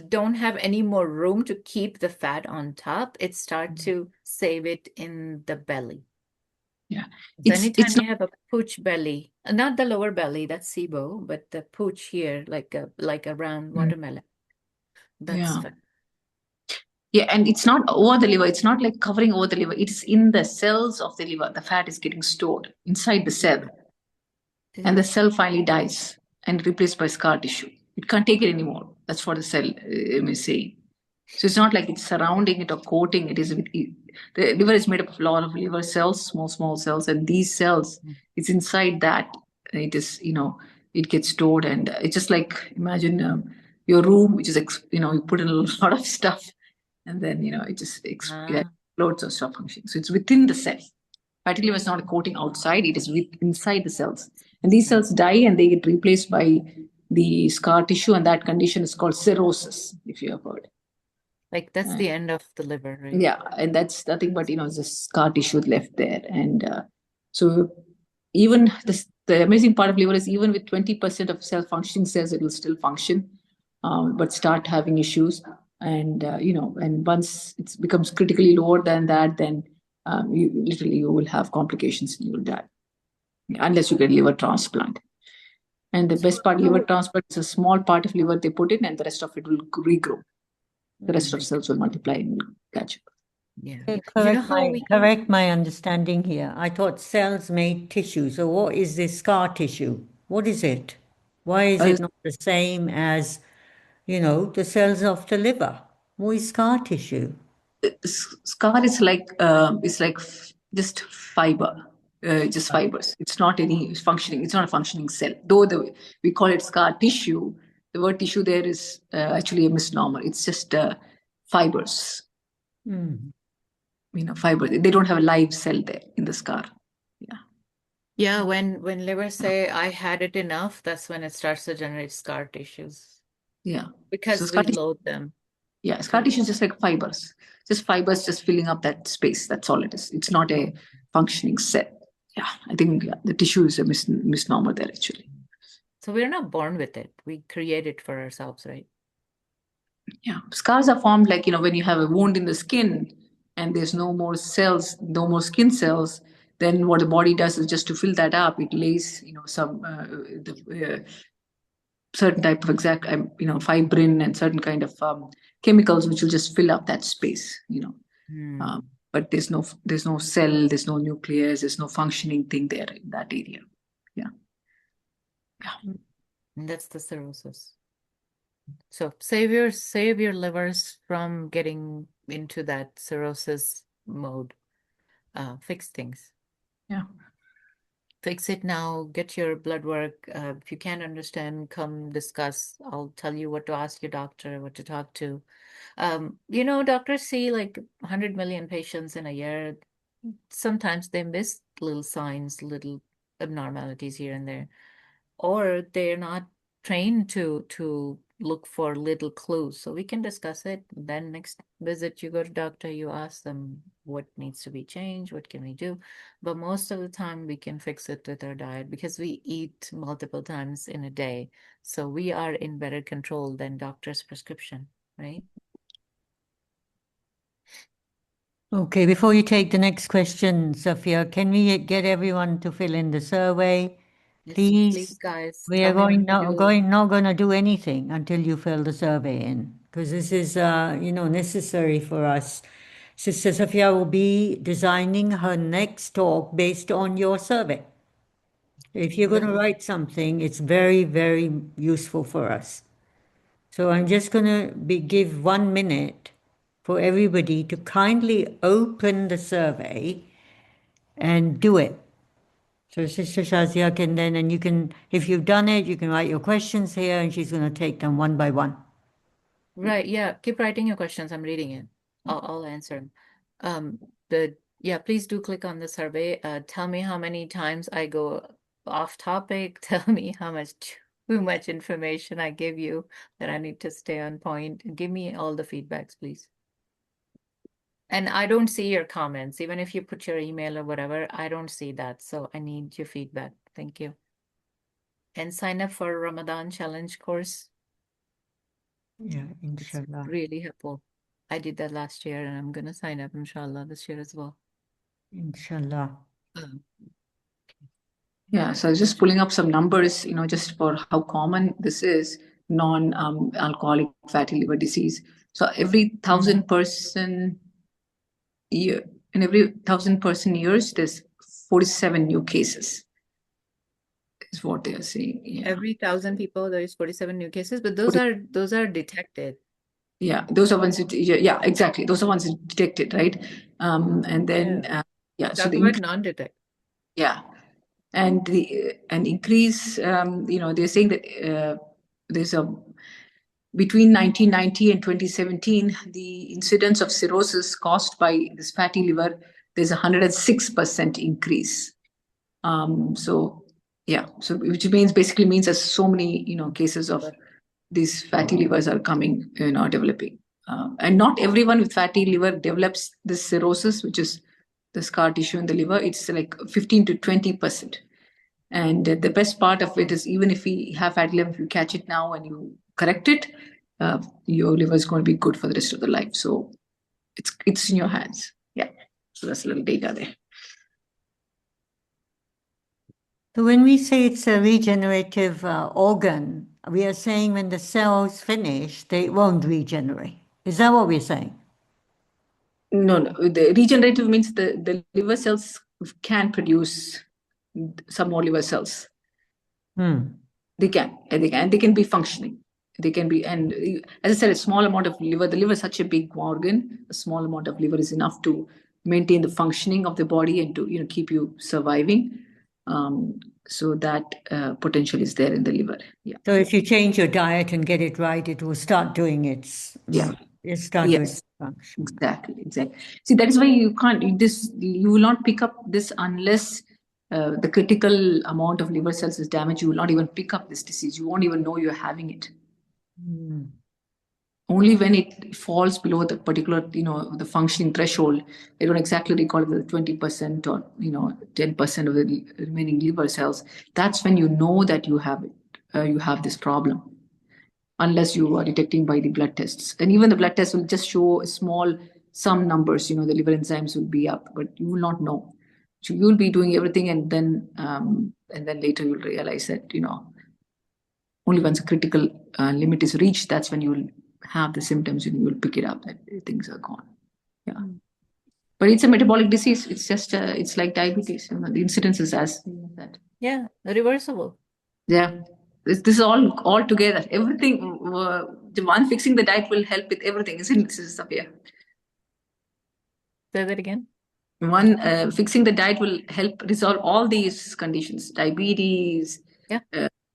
don't have any more room to keep the fat on top. It starts to save it in the belly. Yeah. So anytime you have a pooch belly, not the lower belly, that's SIBO, but the pooch here, like a round watermelon, that's fat. Yeah, and it's not over the liver. It's not like covering over the liver. It's in the cells of the liver. The fat is getting stored inside the cell. And the cell finally dies and replaced by scar tissue. It can't take it anymore. That's what the cell is saying. So it's not like it's surrounding it or coating it. The liver is made up of a lot of liver cells, small cells, and these cells, it's inside that. It is, it gets stored, and it's just like imagine your room, which is, you put in a lot of stuff, and then it just explodes or stop functioning. So it's within the cell. Fatty liver is not a coating outside; it is inside the cells, and these cells die and they get replaced by the scar tissue, and that condition is called cirrhosis. If you have heard. Like that's the end of the liver, right? Yeah, and that's nothing but just scar tissue left there, and so even the amazing part of liver is even with 20% of functioning cells, it will still function, but start having issues, and and once it becomes critically lower than that, then you will have complications and you will die unless you get liver transplant. And the best part, liver transplant is a small part of liver they put in, and the rest of it will regrow. The rest of cells will multiply and catch up. Yeah. Correct my understanding here. I thought cells made tissue. So what is this scar tissue? What is it? Why is it not the same as, the cells of the liver? What is scar tissue? Scar is like just fiber, just fibers. It's not any functioning. It's not a functioning cell. Though we call it scar tissue, the word tissue there is actually a misnomer. It's just fibers. Fiber. They don't have a live cell there in the scar. Yeah, when liver say I had it enough, that's when it starts to generate scar tissues. Yeah. Because we load them. Yeah, scar tissue is just like fibers. Just fibers just filling up that space. That's all it is. It's not a functioning cell. Yeah, I think the tissue is a misnomer there, actually. So we're not born with it. We create it for ourselves, right? Yeah. Scars are formed like, when you have a wound in the skin and there's no more cells, no more skin cells, then what the body does is just to fill that up, it lays, some certain type of fibrin and certain kind of chemicals which will just fill up that space, but there's no cell, there's no nucleus, there's no functioning thing there in that area. Yeah. And that's the cirrhosis. So save your livers from getting into that cirrhosis mode. Fix things. Yeah. Fix it now. Get your blood work. If you can't understand, come discuss. I'll tell you what to ask your doctor, what to talk to. Doctors see like 100 million patients in a year. Sometimes they miss little signs, little abnormalities here and there, or they're not trained to look for little clues. So we can discuss it. Then next visit, you go to doctor, you ask them what needs to be changed, what can we do? But most of the time we can fix it with our diet because we eat multiple times in a day. So we are in better control than doctor's prescription, right? Okay, before you take the next question, Safia, can we get everyone to fill in the survey? Yes, please, guys. we are not going to do anything until you fill the survey in, because this is, necessary for us Sister Safia will be designing her next talk based on your survey. If you're going to write something, it's very, very useful for us. So I'm just going to give 1 minute for everybody to kindly open the survey and do it. So Sister Shazia can then, and you can, if you've done it, you can write your questions here and she's going to take them one by one. Right. Yeah. Keep writing your questions. I'm reading it. I'll answer them. Yeah, please do click on the survey. Tell me how many times I go off topic. Tell me how much too much information I give you that I need to stay on point. Give me all the feedbacks, please. And I don't see your comments. Even if you put your email or whatever, I don't see that. So I need your feedback. Thank you. And sign up for Ramadan challenge course. Yeah, It's inshallah. really helpful. I did that last year and I'm going to sign up, inshallah, this year as well. Inshallah. Yeah, so I was just pulling up some numbers, just for how common this is, non-alcoholic fatty liver disease. So every 1,000 person year, in every 1,000 person years, there's 47 new cases. Is what they are saying. Yeah. Every 1,000 people, there is 47 new cases, but those are detected. Yeah, those are ones. Yeah, exactly. Those are ones detected, right? And then so Talk about non-detect. Yeah, and an increase. They're saying that there's a between 1990 and 2017, the incidence of cirrhosis caused by this fatty liver, there's a 106% increase. So which basically means there's so many cases of these fatty livers are coming, developing. And not everyone with fatty liver develops this cirrhosis, which is the scar tissue in the liver. It's like 15 to 20%. And the best part of it is, even if we have fatty liver, if you catch it now and you correct it, your liver is going to be good for the rest of the life. So it's in your hands. Yeah. So that's a little data there. So when we say it's a regenerative organ, we are saying when the cells finish, they won't regenerate. Is that what we're saying? No. The regenerative means the liver cells can produce some more liver cells. They can, and they can be functioning. They can be, and as I said, a small amount of liver. The liver is such a big organ. A small amount of liver is enough to maintain the functioning of the body and to keep you surviving. So that potential is there in the liver. Yeah. So if you change your diet and get it right, it will start doing its It start doing its function. Exactly. See, that is why you can't. You will not pick up this unless the critical amount of liver cells is damaged. You will not even pick up this disease. You won't even know you're having it. Only when it falls below the particular, the functioning threshold, I don't exactly recall the 20% or 10% of the remaining liver cells. That's when you know that you have it. You have this problem, unless you are detecting by the blood tests. And even the blood tests will just show some numbers. The liver enzymes will be up, but you will not know. So you'll be doing everything, and then later you'll realize that only once a critical limit is reached, that's when you will have the symptoms and you will pick it up that things are gone. Yeah. But it's a metabolic disease. It's just it's like diabetes. The incidence is as that. Yeah, reversible. Yeah. This is all together. Everything. The one fixing the diet will help with everything, isn't it, Sister Safia? Say that again. One fixing the diet will help resolve all these conditions: diabetes,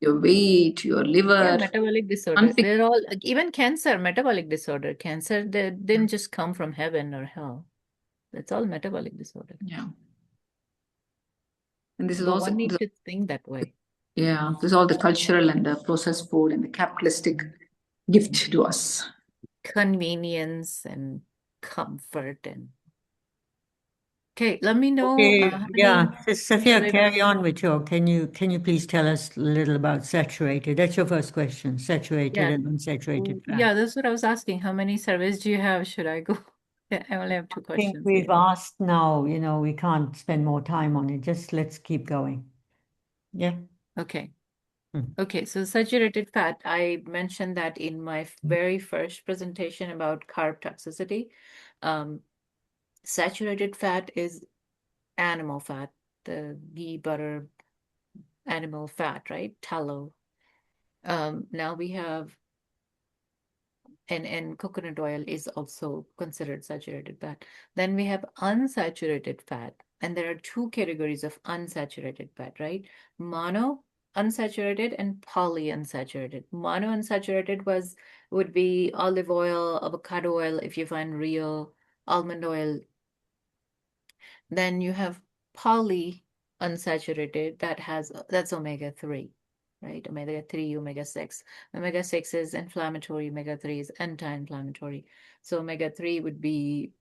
your weight, your liver, metabolic disorder. They're all, even cancer, metabolic disorder. Cancer, they didn't just come from heaven or hell. That's all metabolic disorder. Yeah. And this is but also one needs to think that way. Yeah, this is all the cultural and the processed food and the capitalistic gift to us. Convenience and comfort and. Okay, let me know. Safia, carry on with your. Can you please tell us a little about saturated? That's your first question. Saturated and unsaturated fat. Yeah, that's what I was asking. How many surveys do you have? Should I go? I only have 2 questions. I think we've asked now. We can't spend more time on it. Just let's keep going. Yeah. Okay. Okay, so saturated fat, I mentioned that in my very first presentation about carb toxicity. Saturated fat is animal fat, the ghee, butter, animal fat, right? Tallow. Now we have, and coconut oil is also considered saturated fat. Then we have unsaturated fat, and there are two categories of unsaturated fat, right? Mono unsaturated and polyunsaturated. Mono unsaturated would be olive oil, avocado oil, if you find real almond oil. Then you have poly unsaturated that's omega-3, right? Omega-3, omega-6. Omega-6 is inflammatory, omega-3 is anti-inflammatory. So omega-3 would be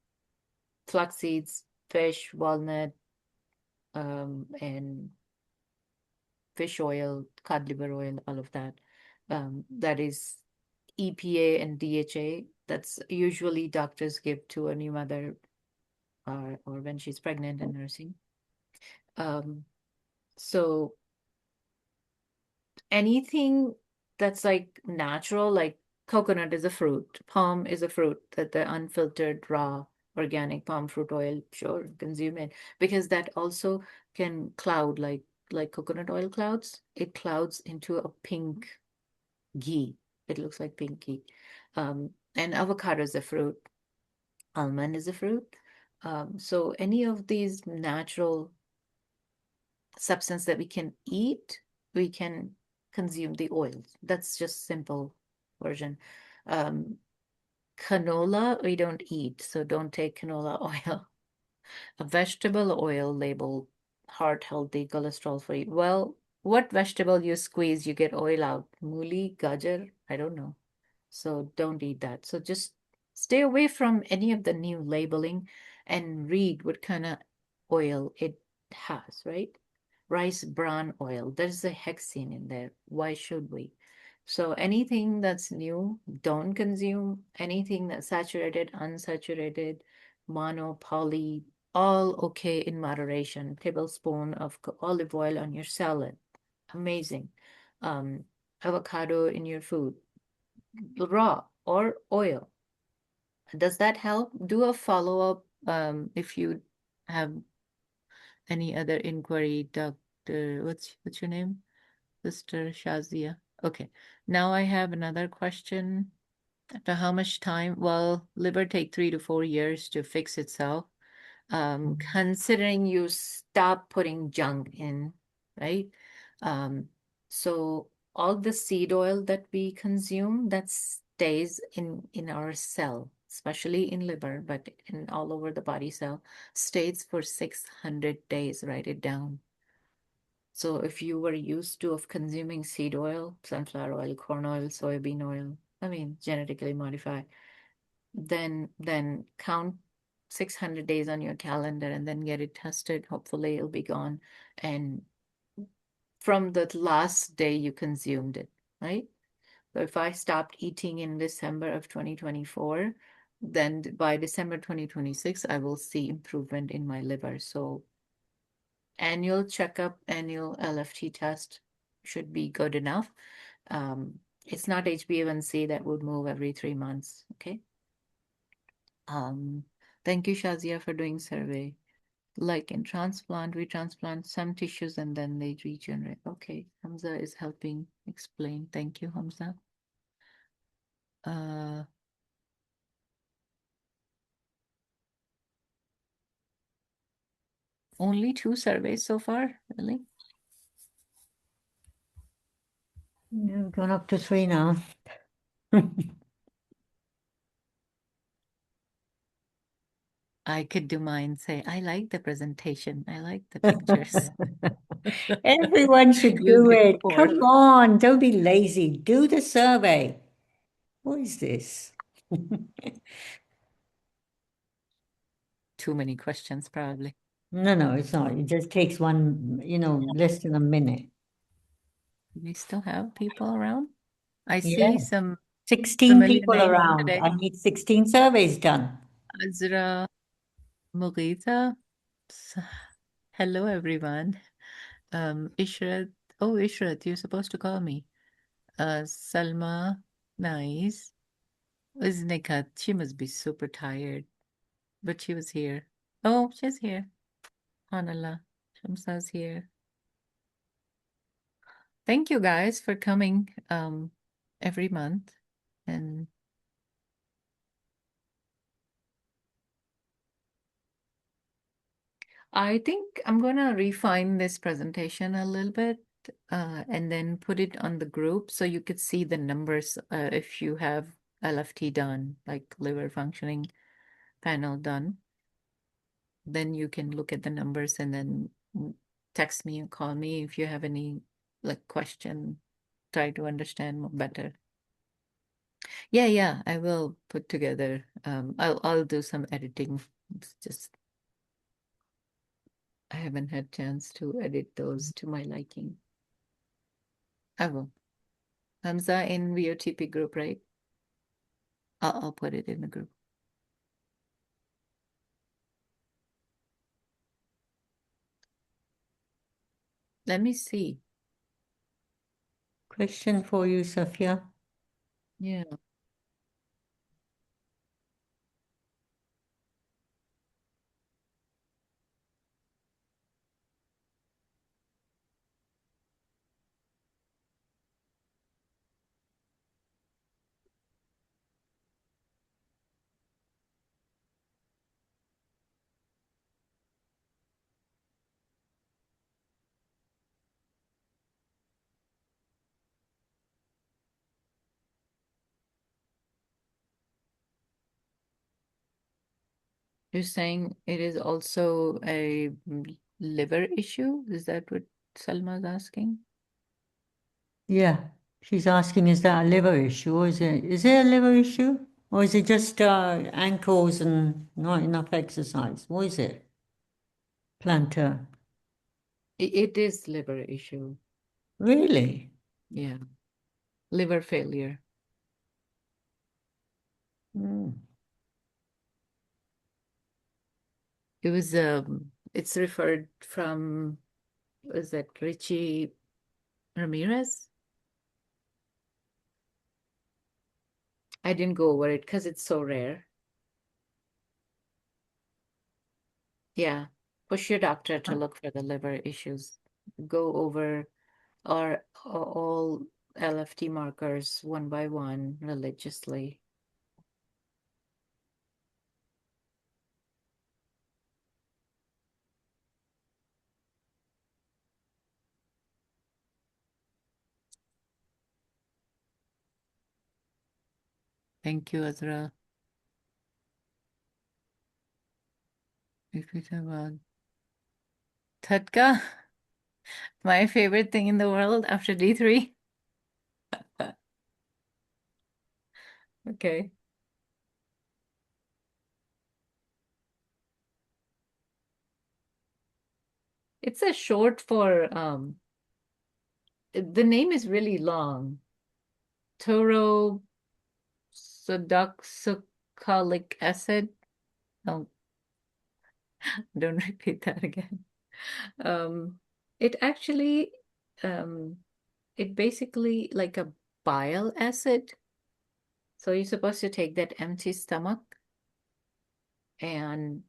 flax seeds, fish, walnut, and fish oil, cod liver oil, all of that. That is EPA and DHA. That's usually doctors give to a new mother or when she's pregnant and nursing. So anything that's like natural, like coconut is a fruit, palm is a fruit, that the unfiltered, raw, organic palm fruit oil, sure, consume it, because that also can cloud like coconut oil clouds. It clouds into a pink ghee. It looks like pink ghee. And avocado is a fruit, almond is a fruit. So any of these natural substance that we can eat, we can consume the oils. That's just simple version. Canola, we don't eat, so don't take canola oil. A vegetable oil labeled heart healthy, cholesterol free. Well, what vegetable you squeeze, you get oil out. Mooli, gajar, I don't know. So don't eat that. So just stay away from any of the new labeling and read what kind of oil it has, right? Rice bran oil, there's a hexane in there. Why should we? So anything that's new, don't consume. Anything that's saturated, unsaturated, mono, poly, all okay in moderation. Tablespoon of olive oil on your salad. Amazing. Avocado in your food, raw or oil. Does that help? Do a follow-up if you have any other inquiry, Dr. What's your name? Sister Shazia. Okay. Now I have another question. After how much time? Well, liver take 3 to 4 years to fix itself. Considering you stop putting junk in, right? So all the seed oil that we consume that stays in our cell, especially in liver, but in all over the body cell, stays for 600 days. Write it down. So if you were used to of consuming seed oil, sunflower oil, corn oil, soybean oil, I mean genetically modified, then count 600 days on your calendar and then get it tested. Hopefully it'll be gone. And from the last day you consumed it, right? So if I stopped eating in December of 2024, then by December 2026, I will see improvement in my liver. So annual checkup, annual LFT test should be good enough. It's not HbA1c that would move every 3 months, okay? Thank you, Shazia, for doing survey. Like in transplant, we transplant some tissues and then they regenerate. Okay, Hamza is helping explain. Thank you, Hamza. Only 2 surveys so far, really? Yeah, we've gone up to 3 now. I could do mine, say, I like the presentation. I like the pictures. Everyone should You'll do get it. 4. Come on, don't be lazy. Do the survey. What is this? Too many questions, probably. No, it's not. It just takes one, less than a minute. Do we still have people around? I Yeah. see some 16 familiar people names around. today. I need 16 surveys done. Azra, Mughita. Hello, everyone. Ishrat. Oh, Ishrat, you're supposed to call me. Salma, nice. Is Nikat? She must be super tired, but she was here. Oh, she's here. Hanala. Shamsa's here. Thank you guys for coming every month. And I think I'm gonna refine this presentation a little bit and then put it on the group so you could see the numbers if you have LFT done, like liver functioning panel done. Then you can look at the numbers and then text me or call me if you have any like question, try to understand more better. Yeah, I will put together. I'll do some editing. It's just I haven't had chance to edit those to my liking. I will. Hamza in VOTP group, right? I'll put it in the group. Let me see. Question for you, Safia. Yeah. You're saying it is also a liver issue? Is that what Salma's asking? Yeah, she's asking, is that a liver issue, or is it a liver issue, or is it just ankles and not enough exercise? What is it? Plantar. It is liver issue. Really? Yeah. Liver failure. Mm. It was it's referred from, was that Richie Ramirez? I didn't go over it because it's so rare. Yeah. Push your doctor to look for the liver issues. Go over all LFT markers one by one religiously. Thank you, Azra. Repeat about Tatka, my favorite thing in the world after D3. Okay. It's a short for the name is really long. Tauroursodeoxycholic acid. Oh, don't repeat that again. Um, it actually it basically like a bile acid. So you're supposed to take that empty stomach and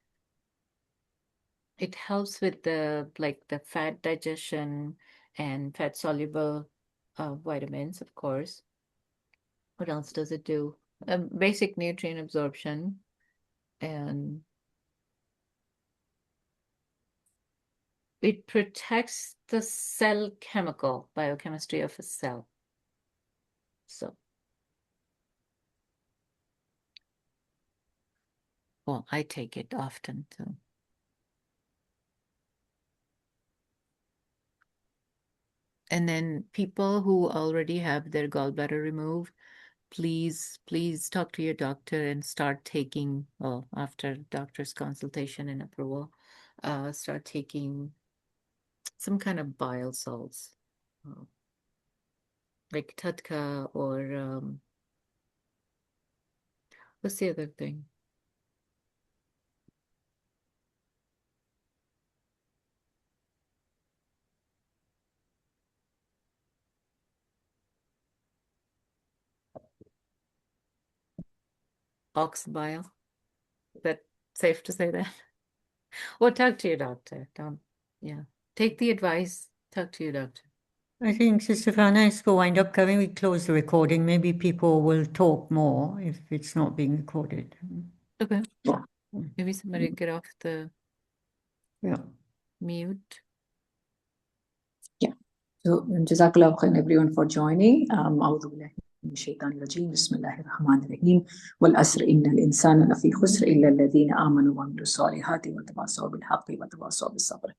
it helps with the like the fat digestion and fat soluble vitamins, of course. What else does it do? Basic nutrient absorption and it protects the cell chemical biochemistry of a cell. So, well, I take it often too. And then people who already have their gallbladder removed, please talk to your doctor and start taking, well, after doctor's consultation and approval, start taking some kind of bile salts, uh, like Tatka or what's the other thing? Ox bile. Is that safe to say that? Or talk to your doctor. Don't, yeah. Take the advice, talk to your doctor. I think, Sister Fana, as we wind up, can we close the recording? Maybe people will talk more if it's not being recorded. Okay. Yeah. Maybe somebody get off the Yeah. mute. So, Jazakallah khairan everyone for joining. أعوذ بالله من الشيطان الرجيم. بسم الله الرحمن الرحيم. والعصر إن الإنسان لفي خسر إلا الذين آمنوا وعملوا الصالحات وتواصوا بالحق وتواصوا بالصبر.